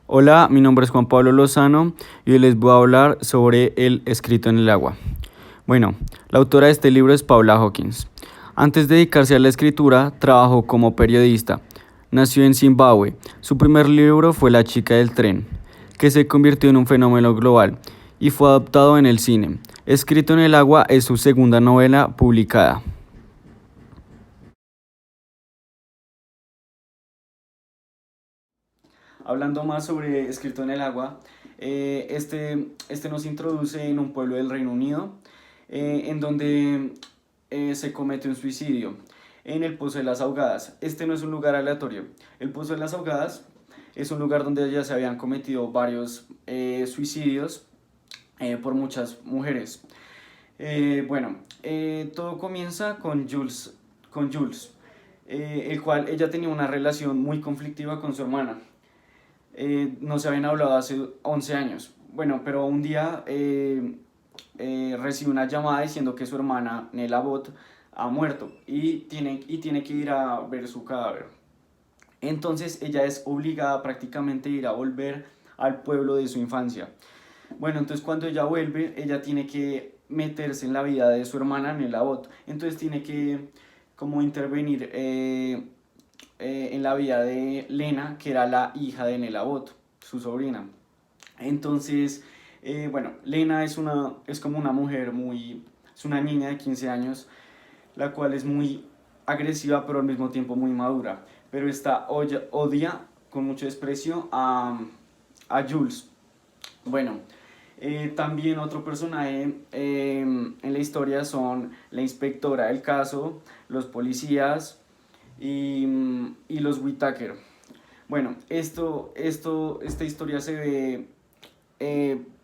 Hola, mi nombre es Juan Pablo Lozano y hoy les voy a hablar sobre el escrito en el agua. Bueno, la autora de este libro es Paula Hawkins. Antes de dedicarse a la escritura, trabajó como periodista. Nació en Zimbabue. Su primer libro fue La chica del tren, que se convirtió en un fenómeno global y fue adaptado en el cine. Escrito en el agua es su segunda novela publicada. Hablando más sobre Escrito en el agua, este nos introduce en un pueblo del Reino Unido, en donde se comete un suicidio en el Pozo de las Ahogadas. Este no es un lugar aleatorio. El Pozo de las Ahogadas es un lugar donde ya se habían cometido varios suicidios por muchas mujeres. Todo comienza con Jules, el cual ella tenía una relación muy conflictiva con su hermana. No se habían hablado hace 11 años. Bueno, pero un día recibe una llamada diciendo que su hermana Nella Bot ha muerto y tiene que ir a ver su cadáver. Entonces ella es obligada prácticamente a ir a volver al pueblo de su infancia. Bueno, entonces cuando ella vuelve, ella tiene que meterse en la vida de su hermana Nella Bot. Entonces tiene que como intervenir en la vida de Lena, que era la hija de Nelabot, su sobrina. Entonces, Lena es como una mujer es una niña de 15 años, la cual es muy agresiva, pero al mismo tiempo muy madura. Pero esta odia con mucho desprecio a Jules. Bueno, también otro personaje en la historia son la inspectora del caso, los policías y los Whittaker. Bueno, esta historia se ve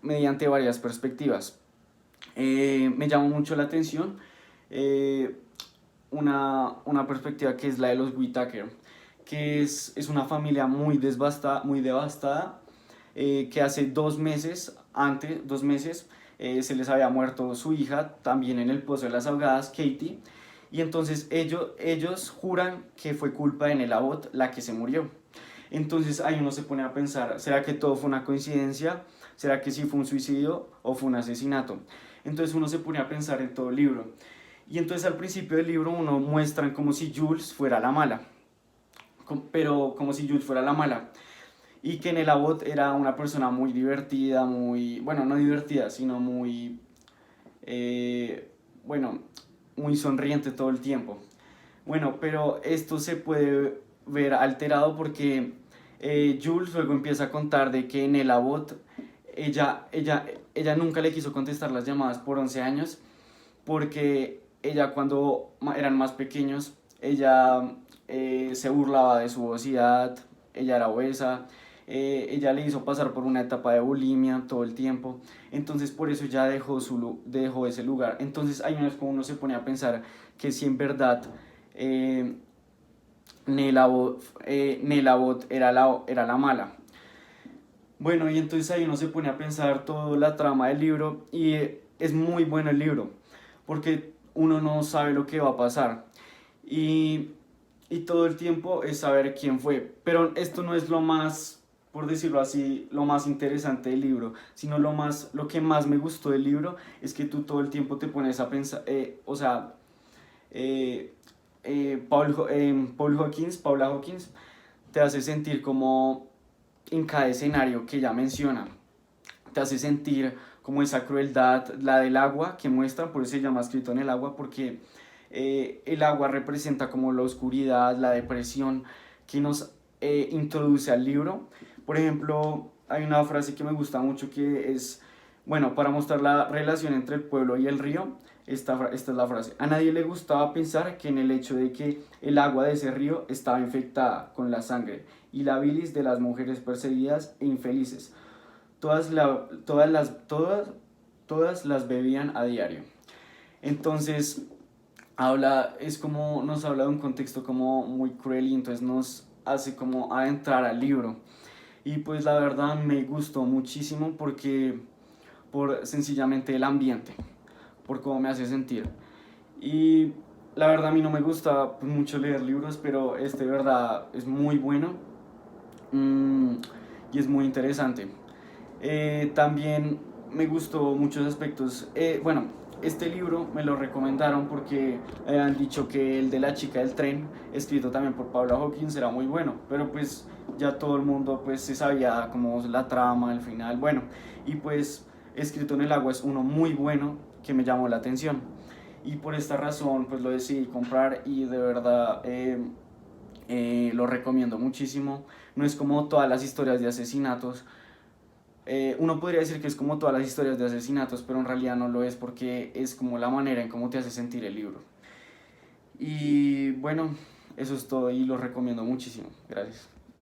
mediante varias perspectivas. Me llamó mucho la atención eh, una perspectiva que es la de los Whittaker, que es una familia muy devastada, que hace 2 meses, se les había muerto su hija, también en el Pozo de las Ahogadas, Katie, y entonces ellos juran que fue culpa de Nella Bot la que se murió. Entonces ahí uno se pone a pensar, ¿será que todo fue una coincidencia? ¿Será que sí fue un suicidio o fue un asesinato? Entonces uno se pone a pensar en todo el libro. Y entonces al principio del libro uno muestran como si Jules fuera la mala, pero como si Jules fuera la mala. Y que Nella Bot era una persona muy divertida, bueno, no divertida, sino eh, bueno, muy sonriente todo el tiempo. Bueno, pero esto se puede ver alterado porque Jules luego empieza a contar de que Nella Bot, ella nunca le quiso contestar las llamadas por 11 años porque ella cuando eran más pequeños, ella se burlaba de su obesidad, ella era obesa, ella le hizo pasar por una etapa de bulimia todo el tiempo, entonces por eso ya dejó ese lugar. Entonces hay una vez como uno se pone a pensar que si en verdad eh, Nella Bot era la mala. Bueno, y entonces ahí uno se pone a pensar toda la trama del libro y es muy bueno el libro, porque uno no sabe lo que va a pasar y, y todo el tiempo es saber quién fue. Pero esto no es lo más, por decirlo así, lo más interesante del libro, sino lo que más me gustó del libro es que tú todo el tiempo te pones a pensar, eh, Paula Hawkins, te hace sentir como en cada escenario que ella menciona. Te hace sentir como esa crueldad, la del agua que muestra, por eso se llama Escrito en el agua, porque el agua representa como la oscuridad, la depresión que nos introduce al libro. Por ejemplo, hay una frase que me gusta mucho que es, bueno, para mostrar la relación entre el pueblo y el río, esta es la frase. A nadie le gustaba pensar que en el hecho de que el agua de ese río estaba infectada con la sangre y la bilis de las mujeres perseguidas e infelices. Todas las bebían a diario. Entonces, es como nos habla de un contexto como muy cruel y entonces nos hace como adentrar al libro. Y pues la verdad me gustó muchísimo por sencillamente el ambiente, por cómo me hace sentir. Y la verdad a mí no me gusta mucho leer libros, pero este de verdad es muy bueno. Mm, y es muy interesante. También me gustó muchos aspectos. Bueno, este libro me lo recomendaron porque han dicho que el de la chica del tren, escrito también por Paula Hawkins, era muy bueno, pero pues ya todo el mundo pues se sabía como la trama, el final, bueno, y pues Escrito en el agua es uno muy bueno que me llamó la atención y por esta razón pues lo decidí comprar y de verdad lo recomiendo muchísimo. No es como todas las historias de asesinatos. Uno podría decir que es como todas las historias de asesinatos, pero en realidad no lo es porque es como la manera en cómo te hace sentir el libro. Y bueno, eso es todo y lo recomiendo muchísimo. Gracias.